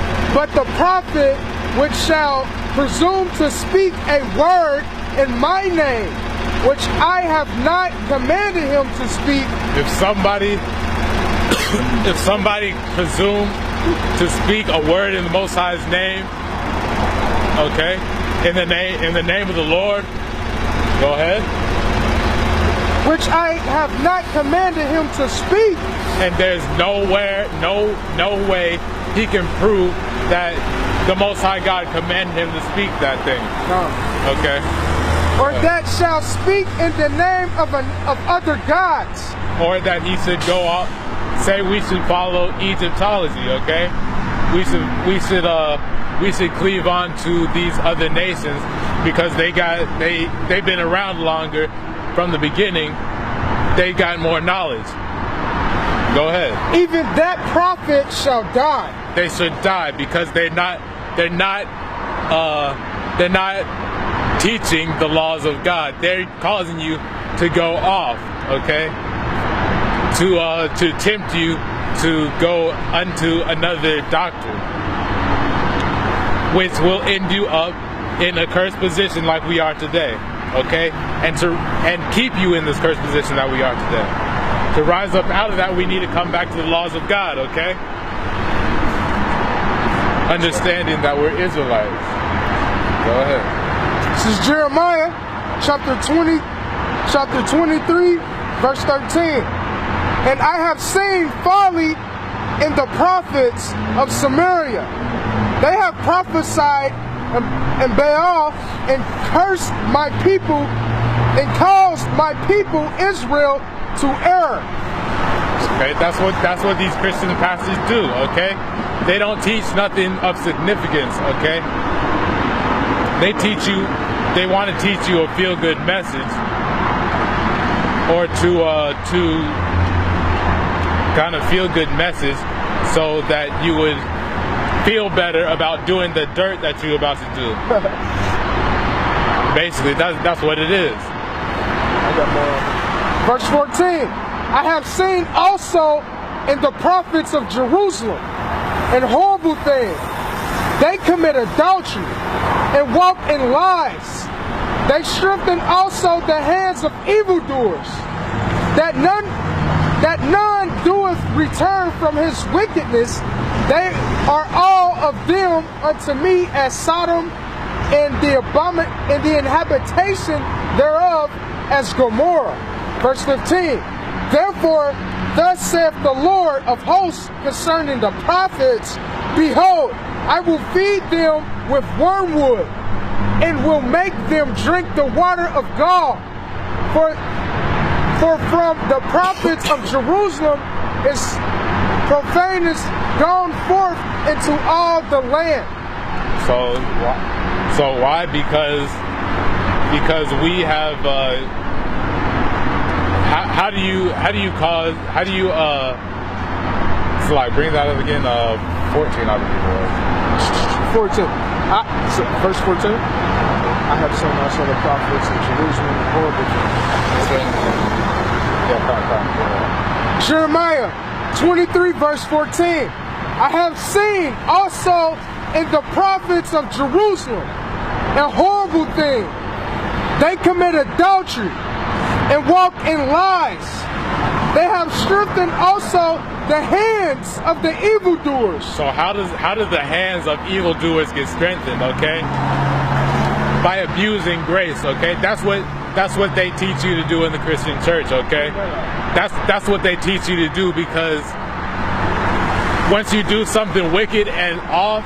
the prophet which shall presume to speak a word in my name, which I have not commanded him to speak. If somebody presume to speak a word in the Most High's name, okay, in the name of the Lord, go ahead. which I have not commanded him to speak. And there's no way he can prove that the Most High God commanded him to speak that thing. No. Okay. Or that shall speak in the name of other gods. Or that he should go off, say we should follow Egyptology. Okay. We should cleave on to these other nations because they've been around longer from the beginning. They got more knowledge. Go ahead. Even that prophet shall die. They should die because they're not teaching the laws of God. They're causing you to go off, okay? To tempt you to go unto another doctrine, which will end you up in a cursed position like we are today, okay? And keep you in this cursed position that we are today. To rise up out of that, we need to come back to the laws of God, okay? Understanding that we're Israelites. Go ahead. This is Jeremiah chapter 23, verse 13. And I have seen folly in the prophets of Samaria. They have prophesied in Baal and cursed my people and caused my people Israel to err. Okay, that's what these Christian pastors do, okay? They don't teach nothing of significance, okay? They want to teach you a feel-good message, or to kind of feel-good message so that you would feel better about doing the dirt that you're about to do. Basically, that's what it is. I got more. Verse 14, I have seen also in the prophets of Jerusalem an horrible thing. They commit adultery and walk in lies. They strengthen also the hands of evildoers, that none doeth return from his wickedness. They are all of them unto me as Sodom, and the inhabitation thereof as Gomorrah. Verse 15, therefore, thus saith the Lord of hosts concerning the prophets, behold, I will feed them with wormwood, and will make them drink the water of gall. For from the prophets of Jerusalem is profaneness gone forth into all the land. So why? Because we have. How do you so like bring that up again? 14 out of the 14. Verse 14. I have seen also the prophets in Jerusalem and horrible things. Jeremiah 23 verse 14. I have seen also in the prophets of Jerusalem a horrible thing. They commit adultery and walk in lies. They have strengthened also the hands of the evildoers. So how does the hands of evildoers get strengthened? Okay, by abusing grace. Okay, that's what they teach you to do in the Christian church. Okay, that's what they teach you to do, because once you do something wicked and off,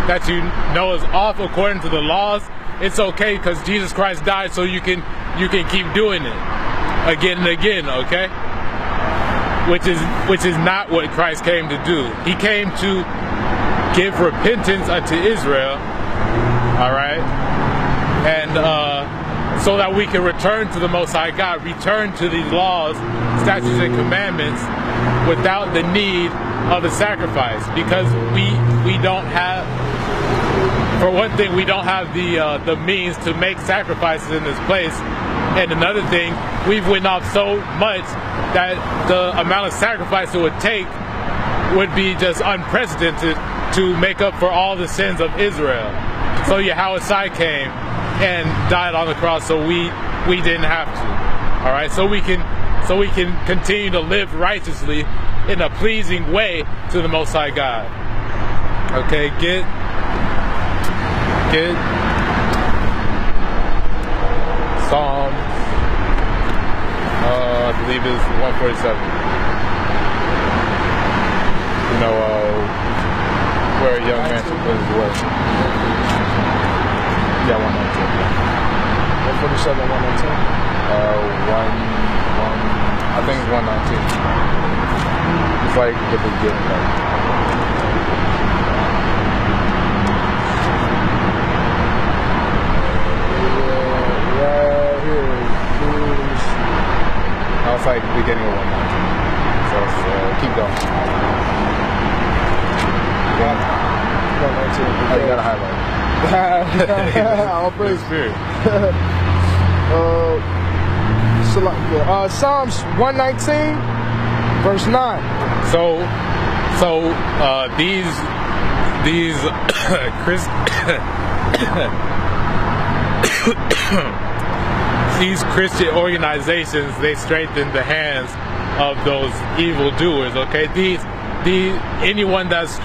that you know is off according to the laws, it's okay because Jesus Christ died, so you can keep doing it again and again, okay? Which is not what Christ came to do. He came to give repentance unto Israel, all right? And so that we can return to the Most High God, return to these laws, statutes, and commandments without the need of a sacrifice, because we don't have, for one thing, we don't have the means to make sacrifices in this place, and another thing, we've went off so much that the amount of sacrifice it would take would be just unprecedented to make up for all the sins of Israel. So Yahweh came and died on the cross, so we didn't have to. All right, so we can continue to live righteously in a pleasing way to the Most High God. Okay, get Psalms I believe it's 147. You know, where a young man should put his way. Yeah, 119. 147, 119. I think it's 119. It's like the beginning. Right here. I was like beginning of 119. So keep going. Oh, you gotta highlight. All praise. Spirit. Psalms 119, verse 9. So these these Christian organizations, they strengthen the hands of those evildoers. Okay, anyone that's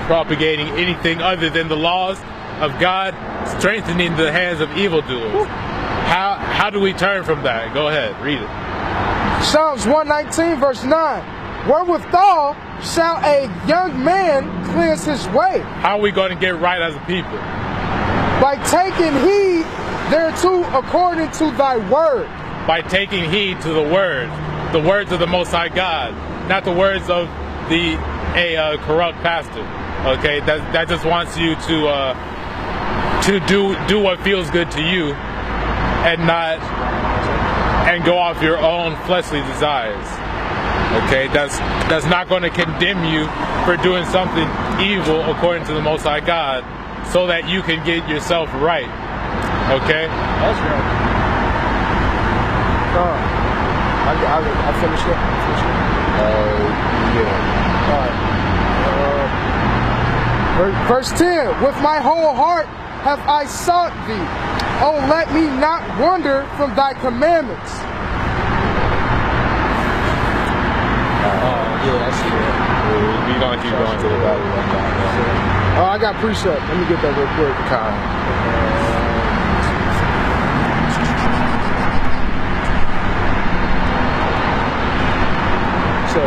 propagating anything other than the laws of God, strengthening the hands of evildoers. How do we turn from that? Go ahead, read it. Psalms 119, verse 9. Wherewithal shall a young man cleanse his way? How are we going to get right as a people? By taking heed thereto according to thy word. By taking heed to the words of the Most High God, not the words of a corrupt pastor. Okay, that just wants you to do what feels good to you, and go off your own fleshly desires. Okay, that's not going to condemn you for doing something evil according to the Most High God, so that you can get yourself right. Okay? That's right. I finished it. Yeah. All right. Verse 10. With my whole heart have I sought thee. Oh, let me not wander from thy commandments. Yeah, that's it. We're going to keep going to the valley one time. Oh, I got precept. Let me get that real quick. So